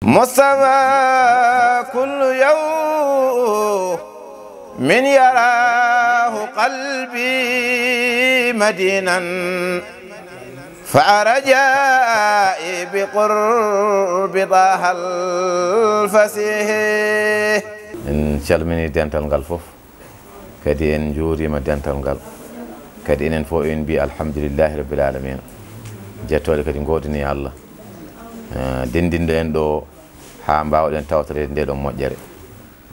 مصطفى كل يوم من يراه قلبي مدينا فأرجائي بقرب طه الفسيح. إن calmini dental ngal fof kadi en juurima dental ngal kadi enen fof en mbi alhamdulillahi rabbil alamin jettode kadi godini Allah dendindo en ɗo ha mbawɗen tawtore nde ɗo moƴƴere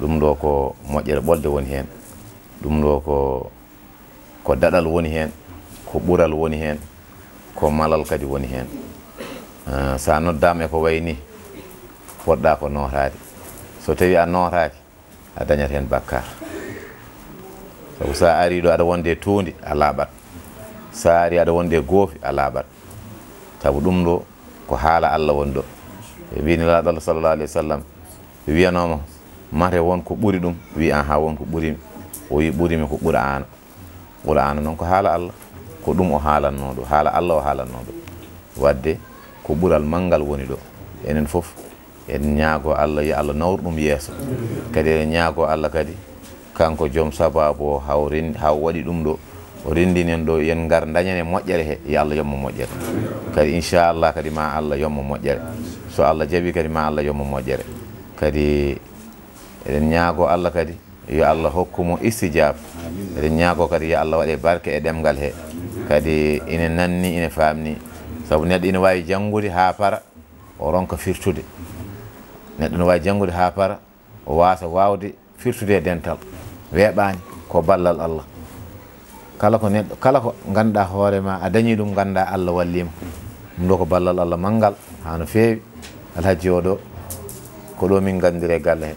ɗum ɗo ko moƴƴere ɓolde woni hen ɗum ɗo ko daɗal woni hen ko ɓural woni hen ko malal kadi woni hen sa noddama e ko wayni poɗɗa ko notade so tawi a notaki a dañat hen bakkar sabu sa ari ɗo aɗa wonde tuundi a laaɓat sa ari aɗa wonde goofi a laaɓat sabu ɗum ɗo ko haala Allah woni ɗo e mbini laaɗo Allah sallallah alih wa sallam wiyanoma mate won ko ɓuuri ɗum wi an ha won ko ɓuurimi o wi ɓuurimi ko qur'ana qur'ana noon ko haala Allah ko ɗum o haalanno ɗo haala Allah o haalanno ɗo wadde ko ɓuural manggal woni ɗo enen foof en ñaago Allah yo Allah nawru ɗum yeeso kadi en ñaago Allah kadi kanko joom sababu o haw waɗi ɗum ɗo o rendinen ɗo yen ngar dañane moƴƴere he yo Allah yommo moƴƴere kadi inchallah kadi ma Allah yommo moƴƴere so Allah jaaɓi kadi ma Allah yommo moƴƴere kadi eɗen ñaago Allah kadi yo Allah hokkumo istijab eɗen ñaago kadi yo Allah waɗe barke e ɗemgal he kadi ine nanni ine famni saabu neɗɗo ine wawi janngude ha para o ronka firtude neɗɗo ne wawi janngude ha para o wasa wawde firtude e dental weeɓani ko ballal Allah kala ko neɗɗo kala ko ganduɗa hoorema a dañi ɗum ganduɗa Allah wallima ɗum ɗo ko ballal Allah manggal ha no feewi alhaji o ɗo ko ɗo min gandire galle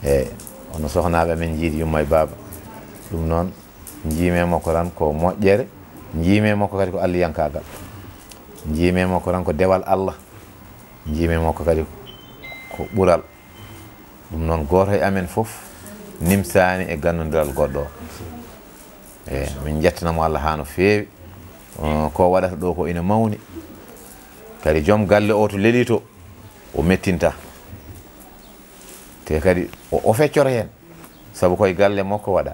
he eyyi ono sohnaɓe amen jiidi yumma e baba ɗum noon jiime makko tan ko moƴƴere jiime makko kadi ko alliyankagal jiime makko tan ko dewal Allah jiime makko kadi ko ɓural ɗum noon goto e amen foof nimsani e gandodiral goɗɗo o eyyi min jettanamo Allah ha no feewi ko waɗata ɗo ko ina mawni kadi joom galle o to leeli to o mettinta te kadi o feccoro hen saabu koye galle makko waɗa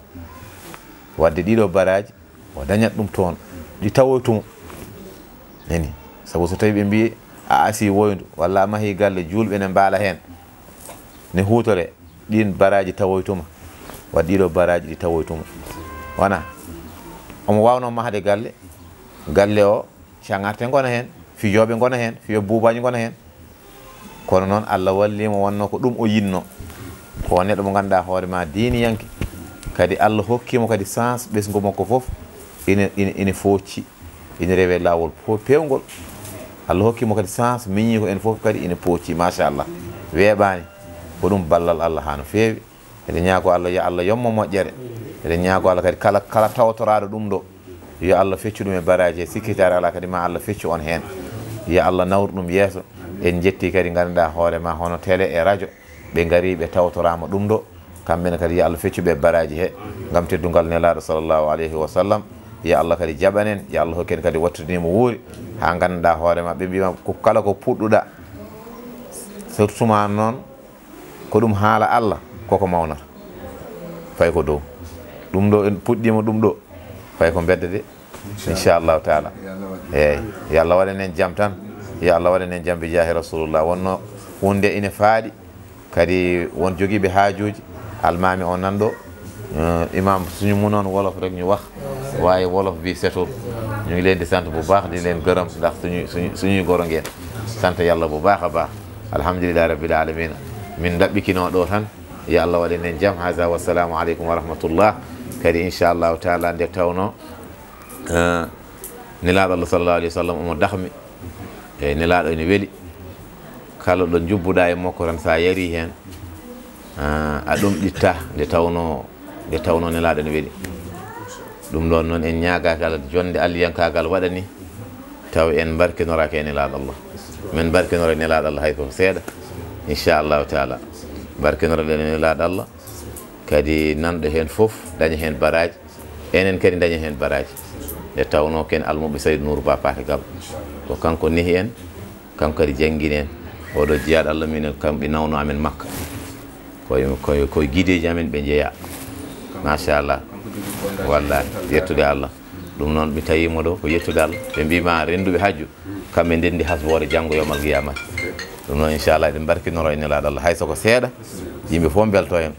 wadde ɗiɗo baraji o dañat ɗum toon ɗi tawoytumo nani saabu so tawi ɓe mbi a asi woyndu walla a maahi galle julɓe ne mbaala hen ne hutore ɗin baraji tawoytuma wadde ɗiɗo baraji ɗi tawoytuma wona omo wawno mahde galle o cagarte gona hen fijoɓe gona hen fiyo buubaji gona hen kono noon Allah wallimo wonno ko ɗum o yinno ko neɗɗo mo ganduɗa hoorema diniyanke kadi Allah hokkimo kadi sens ɓesgu makko foof ine focci ine rewe lawol pewgol Allah hokkimo kadi sens miñi ko en foof kadi ine pocci machallah weeɓani ko ɗum ballal Allah ha no feewi eɗen ñaago Allah yo Allah yommo moƴƴere eɗen ñaago Allah kadi kala tawtoraɗo ɗum ɗo yo Allah feccu ɗum e baraji e sikkitare ala kadi ma Allah feccu on hen yo Allah nawru ɗum yeeso en jetti kadi ganduɗa hoorema hono télé e radio ɓe gari ɓe tawtorama ɗum ɗo kamɓene kadi yo Allah feccuɓe e baraji he gam teddugal nelaɗo sallllahu alayhi wa sallam yo Allah kadi jaɓanen yo Allah hokken kadi wattudinimo wuuri ha ganduɗa hoorema ɓe mbima ko kala ko puɗɗuɗa surtout ma noon ko ɗum haala Allah koko mawnata fay ko dow ɗum ɗo en puɗɗima ɗum ɗo fay ko bedda de inchallahu taala eyyi yo Allah waɗan en jaam tan yo Allah waɗan en jaam bi jaahi rasulullah wonno hunde ine faaɗi kadi won joguiɓe haajuji almami o nanɗo imam suñu mu noon wolof rek ñu wax waaye wolof bi setul ñu ngi leen di sant bu baax di leen gërëm ndax suñuy goro ngeen sant yàlla bu baax a baax alhamdulillahi rabbil alamin min daɓɓikino ɗo tan yo Allah waɗan en jaam haza wassalamu aleykum wa rahmatullah kadi inchallahu taala nde tawno nelaɗo Allah sallallahu alayhi wa sallam omo dahmi eyyi nelaɗo ene weeli kala ɗo jubbuɗa e makko tan sa yari hen a ɗum ɗitta nde tawno nelaɗo ene weeli ɗum ɗon noon en ñagagal jonde alliyankagal waɗani taw en barkinorake e nelaɗo Allah min barkinore e nelaɗo Allah hay ko seeɗa inchallahu taala barkinore e nelaɗo Allah kadi nanɗo hen foof daña hen baraji enen kadi daña hen baraji nde tawno ken almuɓe Saydou Nourou Ba Paté Gabo ko kanko nehi en kanko kadi jangguini en oɗo jeeyaɗo Allah minen kamɓe nawno amen makka koye guideji amen ɓe jeeya machallah wallahi yettude Allah ɗum noon ɓe tawimo ɗo ko yettude Allah ɓe mbima renduɓe hajju kamɓe ndendi hasbore janggo yomal qiyamati ɗum noon inchallah eɗen barkinoro e nelaɗo Allah hay soko seeɗa yimɓe fof belto hen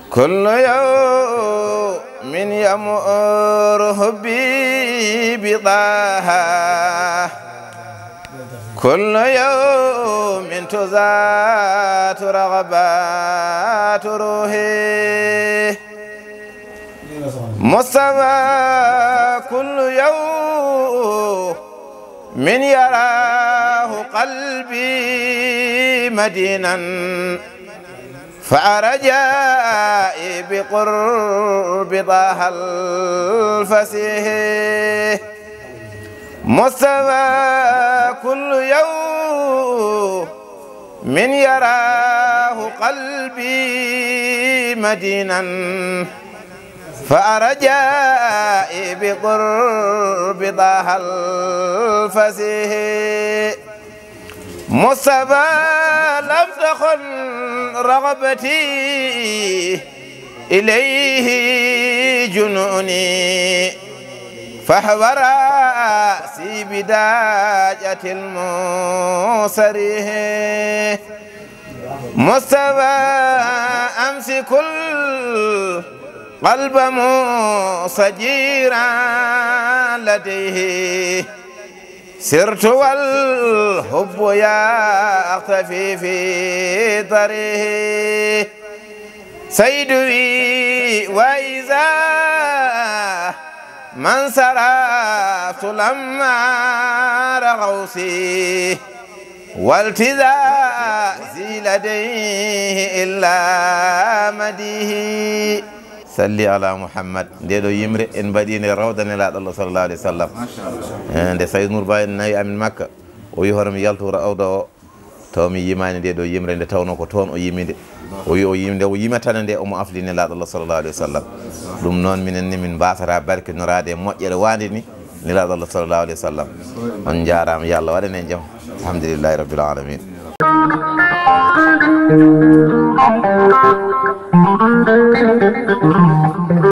kullu yawmin yamuru hubbi bi daha كل يوم تزات رغبات روحي مصطفى كل يوم من يراه قلبي مدينا فأرجائي بقرب طه الفسيح مصطفى كل يوم من يراه قلبي مدينا فأرجائي بقرب طه الفسيح مصطفى لم تخن رغبتي إليه جنوني فهو رأسي بداجة المصريه مصطفى أمسك القلب مصجيرا لديه سرت والحب يختفي في طريقه سيدي وإذا من صرفت لما رغوسي والتذازي لديه إلا مديه salli ala Muhammad nde ɗo yimre en mbaɗine rawdane laaɗo Allah sallallahu alaihi wasallam nde Saydou Nour Ba en nayi amin makka o wi hoto mi yaltu rawda o taw mi yimani nde ɗo yimre nde tawno ko toon o yimide o wi o yimde o yimatana nde omo afline laaɗo Allah sallallahu alaihi wasallam ɗum noon minen ni min mbasata barkinorade e moƴƴere wande ni laaɗo Allah sallallahu alaihi wasallam on jarama yo Allah waɗan en jaam alhamdulillahi rabbil alamin